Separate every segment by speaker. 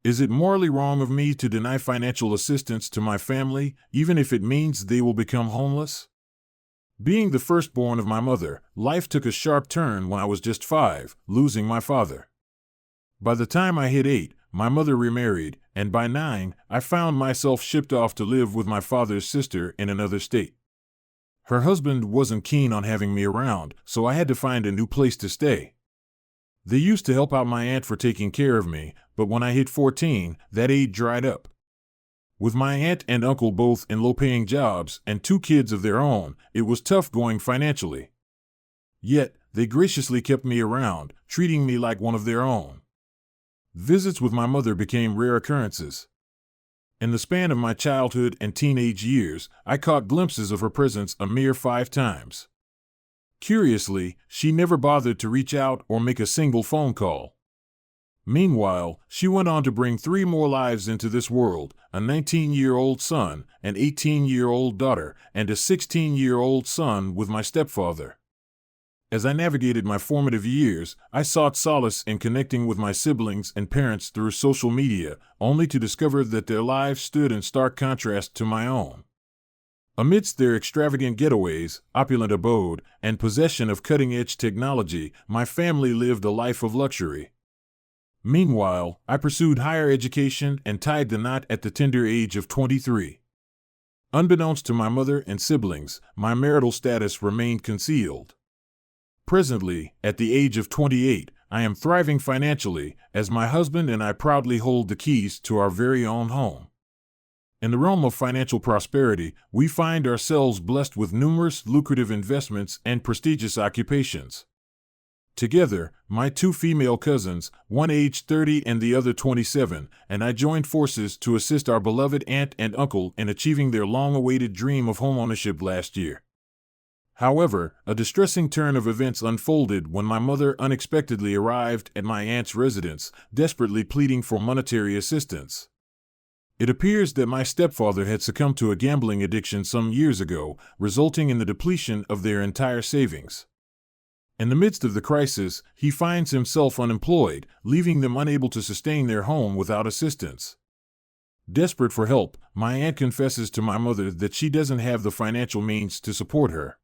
Speaker 1: Is it morally wrong of me to deny financial assistance to my family, even if it means they will become homeless? Being the firstborn of my mother, life took a sharp turn when I was just 5, losing my father. By the time I hit 8, my mother remarried, and by 9, I found myself shipped off to live with my father's sister in another state. Her husband wasn't keen on having me around, so I had to find a new place to stay. They used to help out my aunt for taking care of me, but when I hit 14, that aid dried up. With my aunt and uncle both in low-paying jobs and 2 kids of their own, it was tough going financially. Yet, they graciously kept me around, treating me like one of their own. Visits with my mother became rare occurrences. In the span of my childhood and teenage years, I caught glimpses of her presence a mere 5 times. Curiously, she never bothered to reach out or make a single phone call. Meanwhile, she went on to bring 3 more lives into this world, a 19-year-old son, an 18-year-old daughter, and a 16-year-old son with my stepfather. As I navigated my formative years, I sought solace in connecting with my siblings and parents through social media, only to discover that their lives stood in stark contrast to my own. Amidst their extravagant getaways, opulent abode, and possession of cutting-edge technology, my family lived a life of luxury. Meanwhile, I pursued higher education and tied the knot at the tender age of 23. Unbeknownst to my mother and siblings, my marital status remained concealed. Presently, at the age of 28, I am thriving financially, as my husband and I proudly hold the keys to our very own home. In the realm of financial prosperity, we find ourselves blessed with numerous lucrative investments and prestigious occupations. Together, my 2 female cousins, one aged 30 and the other 27, and I joined forces to assist our beloved aunt and uncle in achieving their long-awaited dream of homeownership last year. However, a distressing turn of events unfolded when my mother unexpectedly arrived at my aunt's residence, desperately pleading for monetary assistance. It appears that my stepfather had succumbed to a gambling addiction some years ago, resulting in the depletion of their entire savings. In the midst of the crisis, he finds himself unemployed, leaving them unable to sustain their home without assistance. Desperate for help, my aunt confesses to my mother that she doesn't have the financial means to support her.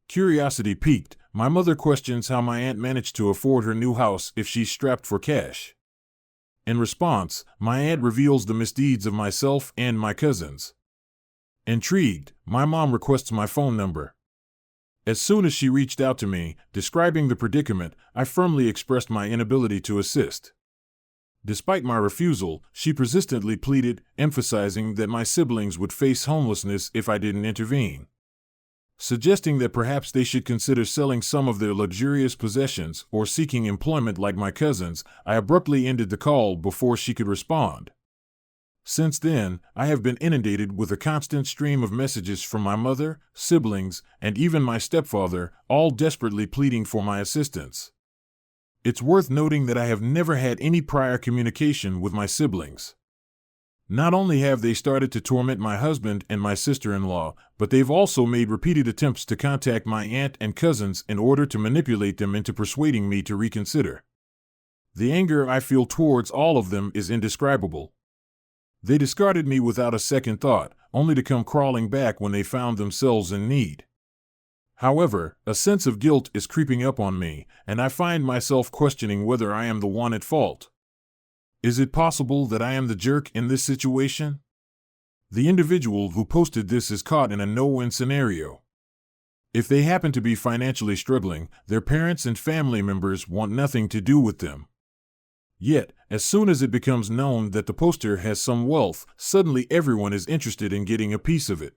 Speaker 1: Curiosity piqued, my mother questions how my aunt managed to afford her new house if she's strapped for cash. In response, my aunt reveals the misdeeds of myself and my cousins. Intrigued, my mom requests my phone number. As soon as she reached out to me, describing the predicament, I firmly expressed my inability to assist. Despite my refusal, she persistently pleaded, emphasizing that my siblings would face homelessness if I didn't intervene. Suggesting that perhaps they should consider selling some of their luxurious possessions or seeking employment like my cousins, I abruptly ended the call before she could respond. Since then, I have been inundated with a constant stream of messages from my mother, siblings, and even my stepfather, all desperately pleading for my assistance. It's worth noting that I have never had any prior communication with my siblings. Not only have they started to torment my husband and my sister-in-law, but they've also made repeated attempts to contact my aunt and cousins in order to manipulate them into persuading me to reconsider. The anger I feel towards all of them is indescribable. They discarded me without a second thought, only to come crawling back when they found themselves in need. However, a sense of guilt is creeping up on me, and I find myself questioning whether I am the one at fault. Is it possible that I am the jerk in this situation? The individual who posted this is caught in a no-win scenario. If they happen to be financially struggling, their parents and family members want nothing to do with them. Yet, as soon as it becomes known that the poster has some wealth, suddenly everyone is interested in getting a piece of it.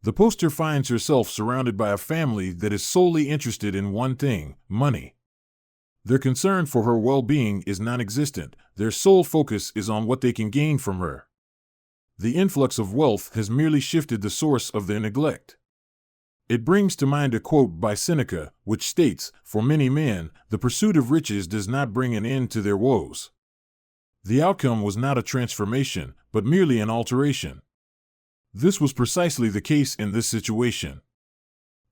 Speaker 1: The poster finds herself surrounded by a family that is solely interested in one thing: money. Their concern for her well-being is non-existent. Their sole focus is on what they can gain from her. The influx of wealth has merely shifted the source of their neglect. It brings to mind a quote by Seneca, which states, "For many men, the pursuit of riches does not bring an end to their woes." The outcome was not a transformation, but merely an alteration. This was precisely the case in this situation.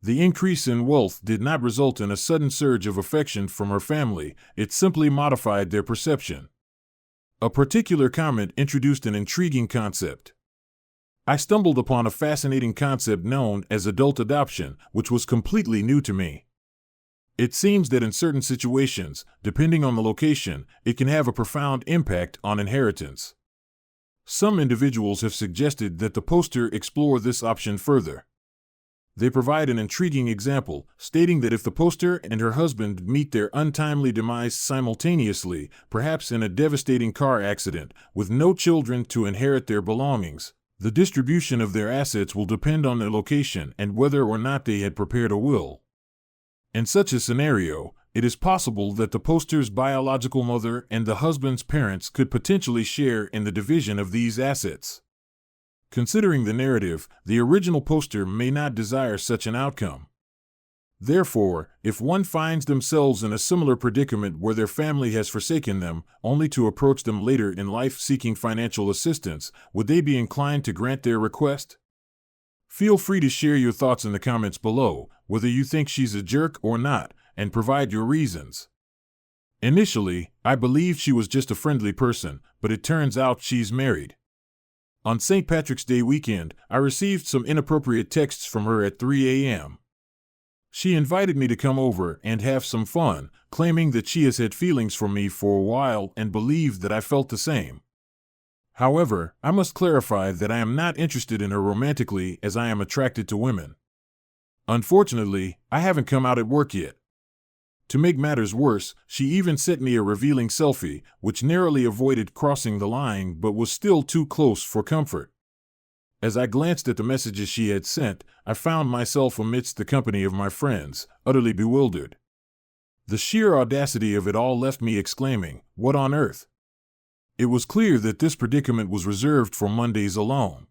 Speaker 1: The increase in wealth did not result in a sudden surge of affection from her family, it simply modified their perception. A particular comment introduced an intriguing concept. I stumbled upon a fascinating concept known as adult adoption, which was completely new to me. It seems that in certain situations, depending on the location, it can have a profound impact on inheritance. Some individuals have suggested that the poster explore this option further. They provide an intriguing example, stating that if the poster and her husband meet their untimely demise simultaneously, perhaps in a devastating car accident, with no children to inherit their belongings, the distribution of their assets will depend on their location and whether or not they had prepared a will. In such a scenario, it is possible that the poster's biological mother and the husband's parents could potentially share in the division of these assets. Considering the narrative, the original poster may not desire such an outcome. Therefore, if one finds themselves in a similar predicament where their family has forsaken them, only to approach them later in life seeking financial assistance, would they be inclined to grant their request? Feel free to share your thoughts in the comments below, whether you think she's a jerk or not, and provide your reasons. Initially, I believed she was just a friendly person, but it turns out she's married. On St. Patrick's Day weekend, I received some inappropriate texts from her at 3 a.m. She invited me to come over and have some fun, claiming that she has had feelings for me for a while and believed that I felt the same. However, I must clarify that I am not interested in her romantically as I am attracted to women. Unfortunately, I haven't come out at work yet. To make matters worse, she even sent me a revealing selfie, which narrowly avoided crossing the line but was still too close for comfort. As I glanced at the messages she had sent, I found myself amidst the company of my friends, utterly bewildered. The sheer audacity of it all left me exclaiming, "What on earth?" It was clear that this predicament was reserved for Mondays alone.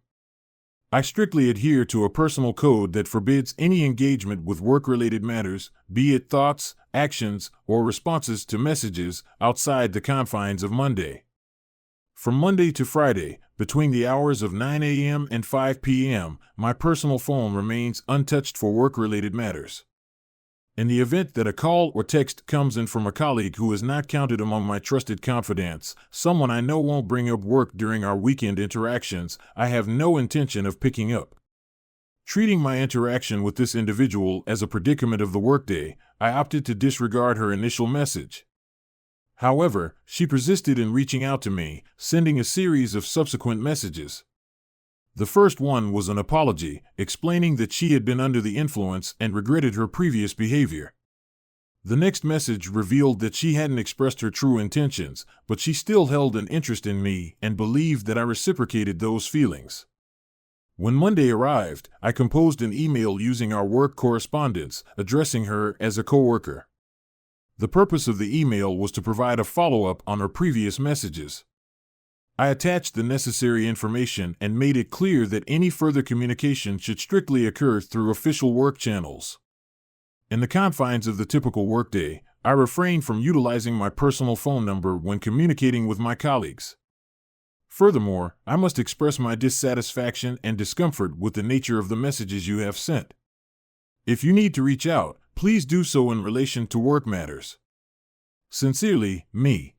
Speaker 1: I strictly adhere to a personal code that forbids any engagement with work-related matters, be it thoughts, actions, or responses to messages, outside the confines of Monday. From Monday to Friday, between the hours of 9 a.m. and 5 p.m., my personal phone remains untouched for work-related matters. In the event that a call or text comes in from a colleague who is not counted among my trusted confidants, someone I know won't bring up work during our weekend interactions, I have no intention of picking up. Treating my interaction with this individual as a predicament of the workday, I opted to disregard her initial message. However, she persisted in reaching out to me, sending a series of subsequent messages. The first one was an apology, explaining that she had been under the influence and regretted her previous behavior. The next message revealed that she hadn't expressed her true intentions, but she still held an interest in me and believed that I reciprocated those feelings. When Monday arrived, I composed an email using our work correspondence, addressing her as a coworker. The purpose of the email was to provide a follow-up on her previous messages. I attached the necessary information and made it clear that any further communication should strictly occur through official work channels. In the confines of the typical workday, I refrain from utilizing my personal phone number when communicating with my colleagues. Furthermore, I must express my dissatisfaction and discomfort with the nature of the messages you have sent. If you need to reach out, please do so in relation to work matters. Sincerely, me.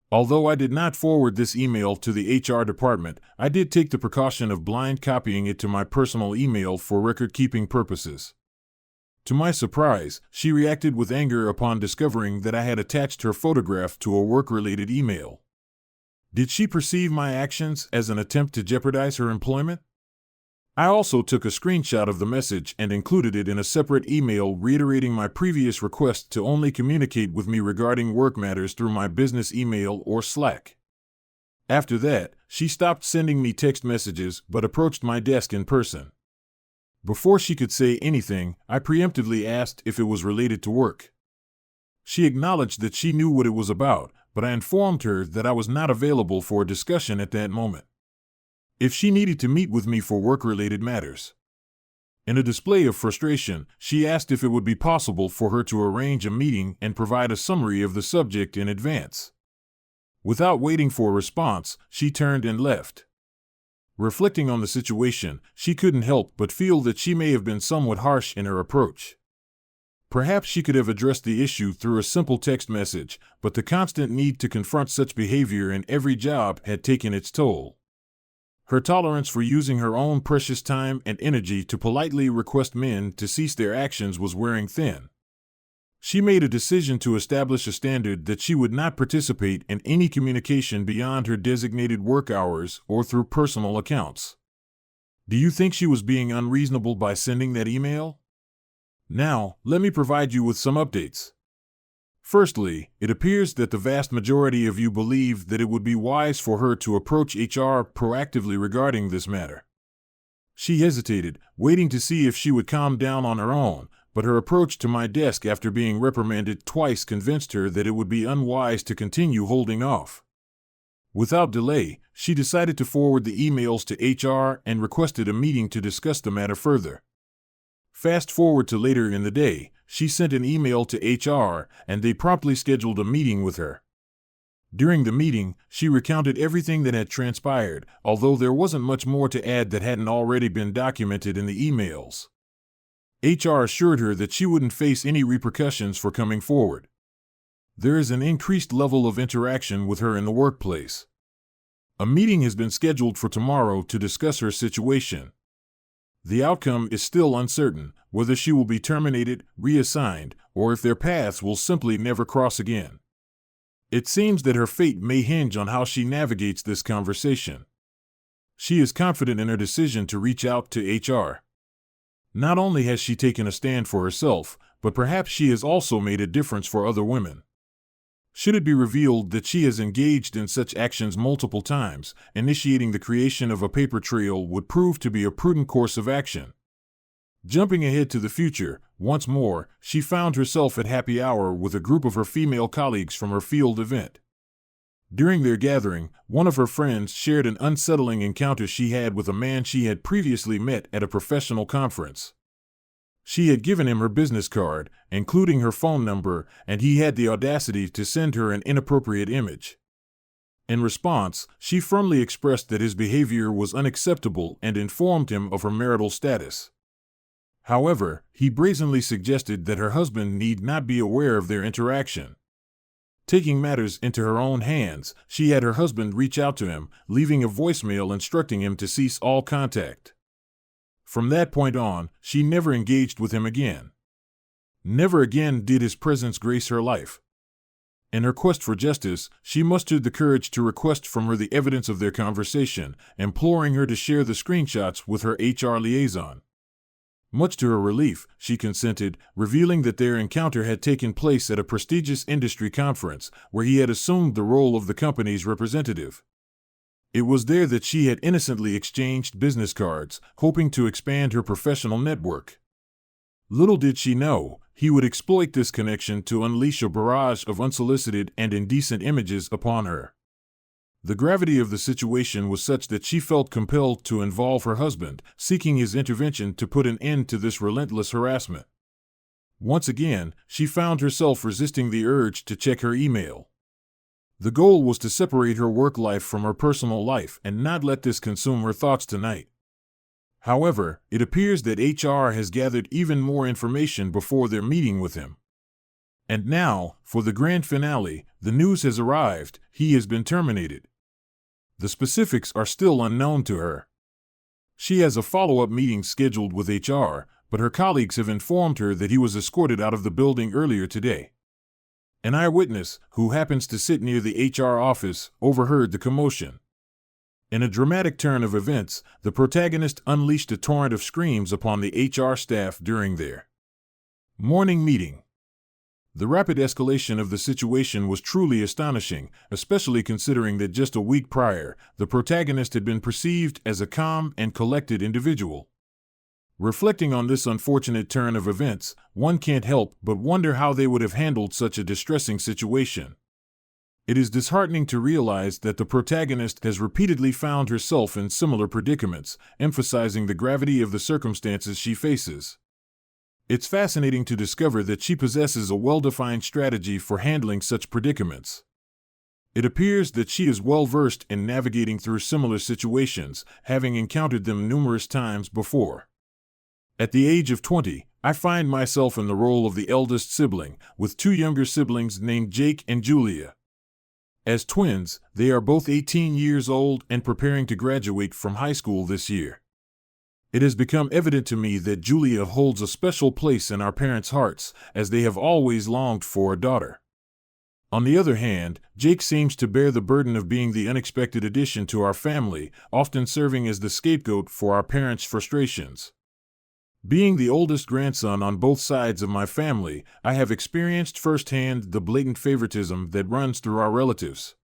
Speaker 1: Although I did not forward this email to the HR department, I did take the precaution of blind copying it to my personal email for record-keeping purposes. To my surprise, she reacted with anger upon discovering that I had attached her photograph to a work-related email. Did she perceive my actions as an attempt to jeopardize her employment? I also took a screenshot of the message and included it in a separate email reiterating my previous request to only communicate with me regarding work matters through my business email or Slack. After that, she stopped sending me text messages but approached my desk in person. Before she could say anything, I preemptively asked if it was related to work. She acknowledged that she knew what it was about, but I informed her that I was not available for a discussion at that moment. If she needed to meet with me for work-related matters. In a display of frustration, she asked if it would be possible for her to arrange a meeting and provide a summary of the subject in advance. Without waiting for a response, she turned and left. Reflecting on the situation, she couldn't help but feel that she may have been somewhat harsh in her approach. Perhaps she could have addressed the issue through a simple text message, but the constant need to confront such behavior in every job had taken its toll. Her tolerance for using her own precious time and energy to politely request men to cease their actions was wearing thin. She made a decision to establish a standard that she would not participate in any communication beyond her designated work hours or through personal accounts. Do you think she was being unreasonable by sending that email? Now, let me provide you with some updates. Firstly, it appears that the vast majority of you believe that it would be wise for her to approach HR proactively regarding this matter. She hesitated, waiting to see if she would calm down on her own, but her approach to my desk after being reprimanded twice convinced her that it would be unwise to continue holding off. Without delay, she decided to forward the emails to HR and requested a meeting to discuss the matter further. Fast forward to later in the day, she sent an email to HR, and they promptly scheduled a meeting with her. During the meeting, she recounted everything that had transpired, although there wasn't much more to add that hadn't already been documented in the emails. HR assured her that she wouldn't face any repercussions for coming forward. There is an increased level of interaction with her in the workplace. A meeting has been scheduled for tomorrow to discuss her situation. The outcome is still uncertain, whether she will be terminated, reassigned, or if their paths will simply never cross again. It seems that her fate may hinge on how she navigates this conversation. She is confident in her decision to reach out to HR. Not only has she taken a stand for herself, but perhaps she has also made a difference for other women. Should it be revealed that she has engaged in such actions multiple times, initiating the creation of a paper trail would prove to be a prudent course of action. Jumping ahead to the future, once more, she found herself at happy hour with a group of her female colleagues from her field event. During their gathering, one of her friends shared an unsettling encounter she had with a man she had previously met at a professional conference. She had given him her business card, including her phone number, and he had the audacity to send her an inappropriate image. In response, she firmly expressed that his behavior was unacceptable and informed him of her marital status. However, he brazenly suggested that her husband need not be aware of their interaction. Taking matters into her own hands, she had her husband reach out to him, leaving a voicemail instructing him to cease all contact. From that point on, she never engaged with him again. Never again did his presence grace her life. In her quest for justice, she mustered the courage to request from her the evidence of their conversation, imploring her to share the screenshots with her HR liaison. Much to her relief, she consented, revealing that their encounter had taken place at a prestigious industry conference, where he had assumed the role of the company's representative. It was there that she had innocently exchanged business cards, hoping to expand her professional network. Little did she know, he would exploit this connection to unleash a barrage of unsolicited and indecent images upon her. The gravity of the situation was such that she felt compelled to involve her husband, seeking his intervention to put an end to this relentless harassment. Once again, she found herself resisting the urge to check her email. The goal was to separate her work life from her personal life and not let this consume her thoughts tonight. However, it appears that HR has gathered even more information before their meeting with him. And now, for the grand finale, the news has arrived: he has been terminated. The specifics are still unknown to her. She has a follow-up meeting scheduled with HR, but her colleagues have informed her that he was escorted out of the building earlier today. An eyewitness, who happens to sit near the HR office, overheard the commotion. In a dramatic turn of events, the protagonist unleashed a torrent of screams upon the HR staff during their morning meeting. The rapid escalation of the situation was truly astonishing, especially considering that just a week prior, the protagonist had been perceived as a calm and collected individual. Reflecting on this unfortunate turn of events, one can't help but wonder how they would have handled such a distressing situation. It is disheartening to realize that the protagonist has repeatedly found herself in similar predicaments, emphasizing the gravity of the circumstances she faces. It's fascinating to discover that she possesses a well-defined strategy for handling such predicaments. It appears that she is well-versed in navigating through similar situations, having encountered them numerous times before. At the age of 20, I find myself in the role of the eldest sibling, with two younger siblings named Jake and Julia. As twins, they are both 18 years old and preparing to graduate from high school this year. It has become evident to me that Julia holds a special place in our parents' hearts, as they have always longed for a daughter. On the other hand, Jake seems to bear the burden of being the unexpected addition to our family, often serving as the scapegoat for our parents' frustrations. Being the oldest grandson on both sides of my family, I have experienced firsthand the blatant favoritism that runs through our relatives.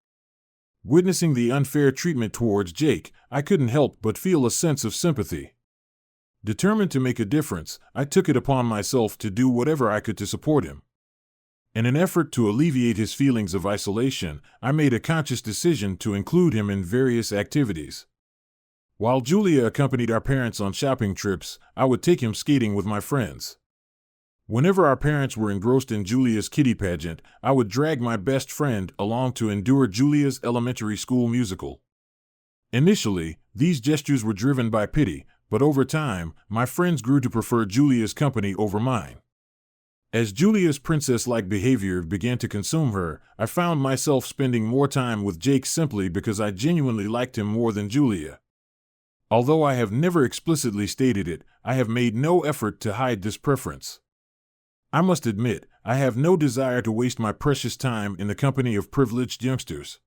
Speaker 1: Witnessing the unfair treatment towards Jake, I couldn't help but feel a sense of sympathy. Determined to make a difference, I took it upon myself to do whatever I could to support him. In an effort to alleviate his feelings of isolation, I made a conscious decision to include him in various activities. While Julia accompanied our parents on shopping trips, I would take him skating with my friends. Whenever our parents were engrossed in Julia's kitty pageant, I would drag my best friend along to endure Julia's elementary school musical. Initially, these gestures were driven by pity, but over time, my friends grew to prefer Julia's company over mine. As Julia's princess-like behavior began to consume her, I found myself spending more time with Jake simply because I genuinely liked him more than Julia. Although I have never explicitly stated it, I have made no effort to hide this preference. I must admit, I have no desire to waste my precious time in the company of privileged youngsters.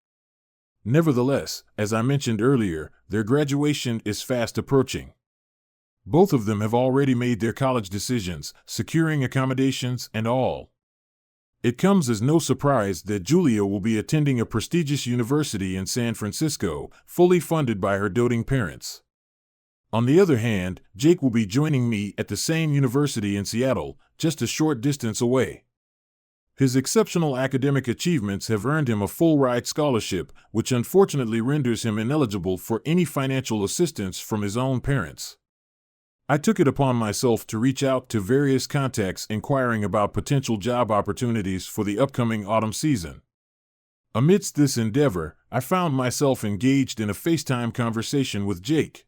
Speaker 1: Nevertheless, as I mentioned earlier, their graduation is fast approaching. Both of them have already made their college decisions, securing accommodations and all. It comes as no surprise that Julia will be attending a prestigious university in San Francisco, fully funded by her doting parents. On the other hand, Jake will be joining me at the same university in Seattle, just a short distance away. His exceptional academic achievements have earned him a full-ride scholarship, which unfortunately renders him ineligible for any financial assistance from his own parents. I took it upon myself to reach out to various contacts inquiring about potential job opportunities for the upcoming autumn season. Amidst this endeavor, I found myself engaged in a FaceTime conversation with Jake.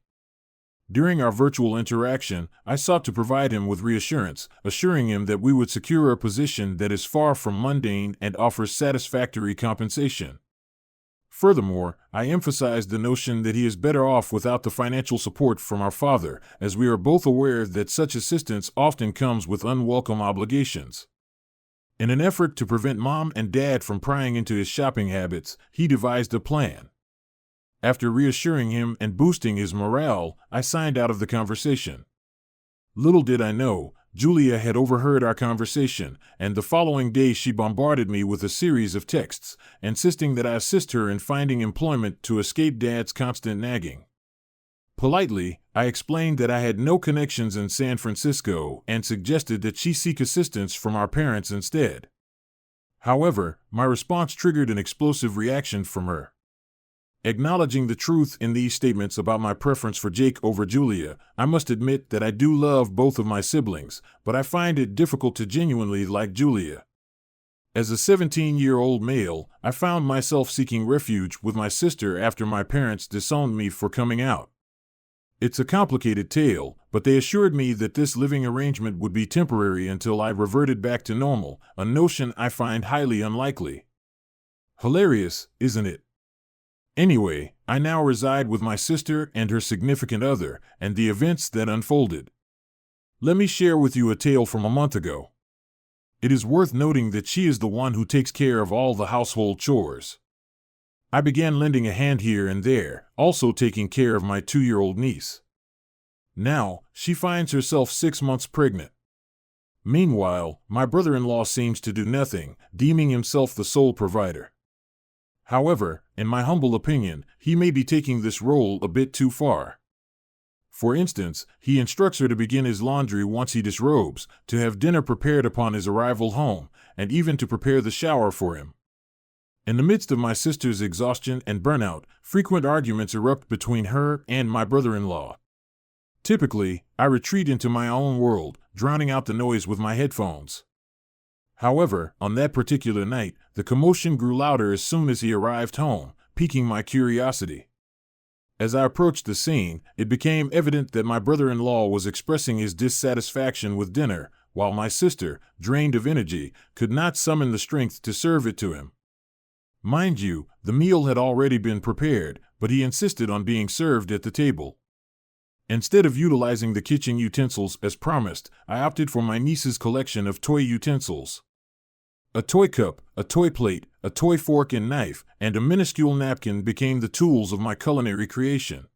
Speaker 1: During our virtual interaction, I sought to provide him with reassurance, assuring him that we would secure a position that is far from mundane and offers satisfactory compensation. Furthermore, I emphasized the notion that he is better off without the financial support from our father, as we are both aware that such assistance often comes with unwelcome obligations. In an effort to prevent Mom and Dad from prying into his shopping habits, he devised a plan. After reassuring him and boosting his morale, I signed out of the conversation. Little did I know, Julia had overheard our conversation, and the following day she bombarded me with a series of texts, insisting that I assist her in finding employment to escape Dad's constant nagging. Politely, I explained that I had no connections in San Francisco and suggested that she seek assistance from our parents instead. However, my response triggered an explosive reaction from her. Acknowledging the truth in these statements about my preference for Jake over Julia, I must admit that I do love both of my siblings, but I find it difficult to genuinely like Julia. As a 17-year-old male, I found myself seeking refuge with my sister after my parents disowned me for coming out. It's a complicated tale, but they assured me that this living arrangement would be temporary until I reverted back to normal, a notion I find highly unlikely. Hilarious, isn't it? Anyway, I now reside with my sister and her significant other, and the events that unfolded. Let me share with you a tale from a month ago. It is worth noting that she is the one who takes care of all the household chores. I began lending a hand here and there, also taking care of my 2-year-old niece. Now, she finds herself 6 months pregnant. Meanwhile, my brother-in-law seems to do nothing, deeming himself the sole provider. However, in my humble opinion, he may be taking this role a bit too far. For instance, he instructs her to begin his laundry once he disrobes, to have dinner prepared upon his arrival home, and even to prepare the shower for him. In the midst of my sister's exhaustion and burnout, frequent arguments erupt between her and my brother-in-law. Typically, I retreat into my own world, drowning out the noise with my headphones. However, on that particular night, the commotion grew louder as soon as he arrived home, piquing my curiosity. As I approached the scene, it became evident that my brother-in-law was expressing his dissatisfaction with dinner, while my sister, drained of energy, could not summon the strength to serve it to him. Mind you, the meal had already been prepared, but he insisted on being served at the table. Instead of utilizing the kitchen utensils as promised, I opted for my niece's collection of toy utensils. A toy cup, a toy plate, a toy fork and knife, and a minuscule napkin became the tools of my culinary creation.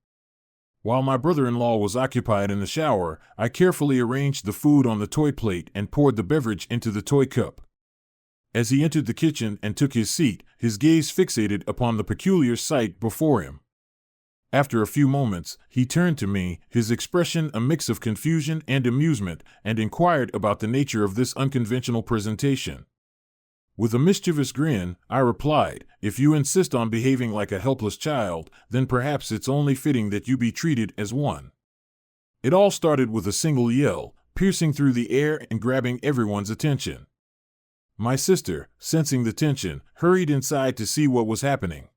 Speaker 1: While my brother-in-law was occupied in the shower, I carefully arranged the food on the toy plate and poured the beverage into the toy cup. As he entered the kitchen and took his seat, his gaze fixated upon the peculiar sight before him. After a few moments, he turned to me, his expression a mix of confusion and amusement, and inquired about the nature of this unconventional presentation. With a mischievous grin, I replied, "If you insist on behaving like a helpless child, then perhaps it's only fitting that you be treated as one." It all started with a single yell, piercing through the air and grabbing everyone's attention. My sister, sensing the tension, hurried inside to see what was happening.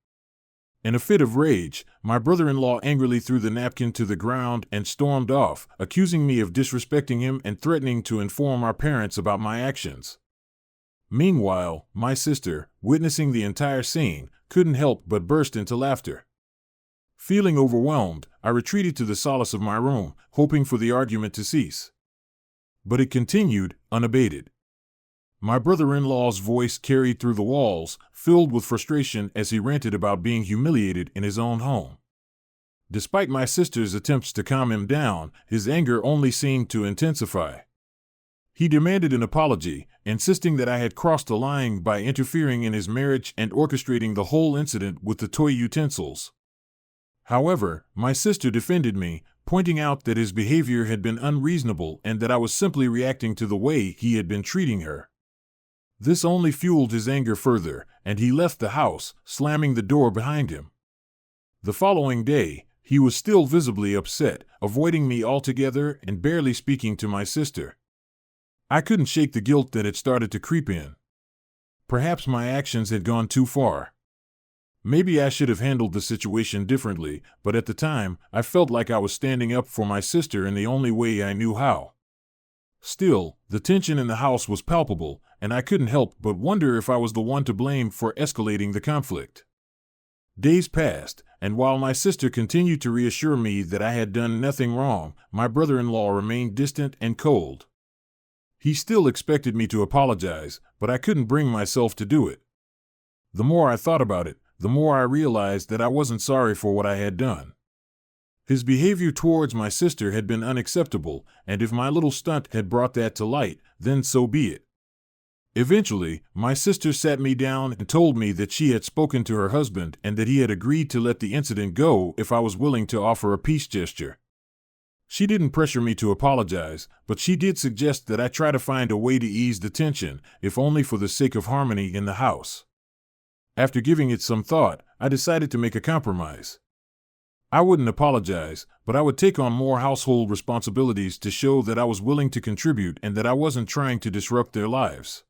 Speaker 1: In a fit of rage, my brother-in-law angrily threw the napkin to the ground and stormed off, accusing me of disrespecting him and threatening to inform our parents about my actions. Meanwhile, my sister, witnessing the entire scene, couldn't help but burst into laughter. Feeling overwhelmed, I retreated to the solace of my room, hoping for the argument to cease. But it continued, unabated. My brother-in-law's voice carried through the walls, filled with frustration as he ranted about being humiliated in his own home. Despite my sister's attempts to calm him down, his anger only seemed to intensify. He demanded an apology, insisting that I had crossed the line by interfering in his marriage and orchestrating the whole incident with the toy utensils. However, my sister defended me, pointing out that his behavior had been unreasonable and that I was simply reacting to the way he had been treating her. This only fueled his anger further, and he left the house, slamming the door behind him. The following day, he was still visibly upset, avoiding me altogether and barely speaking to my sister. I couldn't shake the guilt that had started to creep in. Perhaps my actions had gone too far. Maybe I should have handled the situation differently, but at the time, I felt like I was standing up for my sister in the only way I knew how. Still, the tension in the house was palpable, and I couldn't help but wonder if I was the one to blame for escalating the conflict. Days passed, and while my sister continued to reassure me that I had done nothing wrong, my brother-in-law remained distant and cold. He still expected me to apologize, but I couldn't bring myself to do it. The more I thought about it, the more I realized that I wasn't sorry for what I had done. His behavior towards my sister had been unacceptable, and if my little stunt had brought that to light, then so be it. Eventually, my sister sat me down and told me that she had spoken to her husband and that he had agreed to let the incident go if I was willing to offer a peace gesture. She didn't pressure me to apologize, but she did suggest that I try to find a way to ease the tension, if only for the sake of harmony in the house. After giving it some thought, I decided to make a compromise. I wouldn't apologize, but I would take on more household responsibilities to show that I was willing to contribute and that I wasn't trying to disrupt their lives.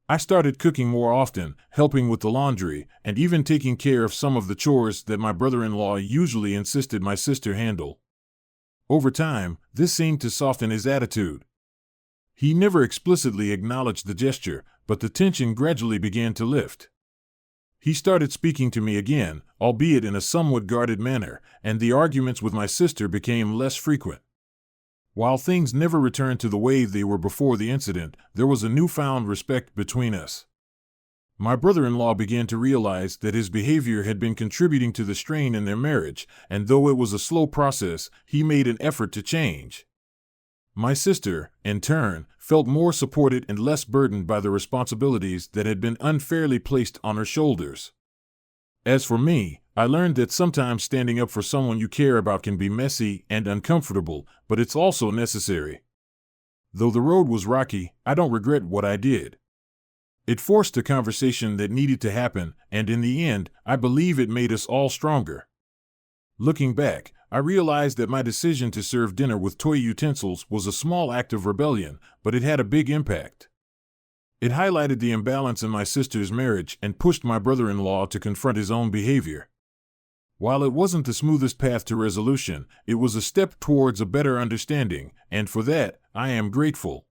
Speaker 1: I started cooking more often, helping with the laundry, and even taking care of some of the chores that my brother-in-law usually insisted my sister handle. Over time, this seemed to soften his attitude. He never explicitly acknowledged the gesture, but the tension gradually began to lift. He started speaking to me again, albeit in a somewhat guarded manner, and the arguments with my sister became less frequent. While things never returned to the way they were before the incident, there was a newfound respect between us. My brother-in-law began to realize that his behavior had been contributing to the strain in their marriage, and though it was a slow process, he made an effort to change. My sister, in turn, felt more supported and less burdened by the responsibilities that had been unfairly placed on her shoulders. As for me, I learned that sometimes standing up for someone you care about can be messy and uncomfortable, but it's also necessary. Though the road was rocky, I don't regret what I did. It forced a conversation that needed to happen, and in the end, I believe it made us all stronger. Looking back, I realized that my decision to serve dinner with toy utensils was a small act of rebellion, but it had a big impact. It highlighted the imbalance in my sister's marriage and pushed my brother-in-law to confront his own behavior. While it wasn't the smoothest path to resolution, it was a step towards a better understanding, and for that, I am grateful.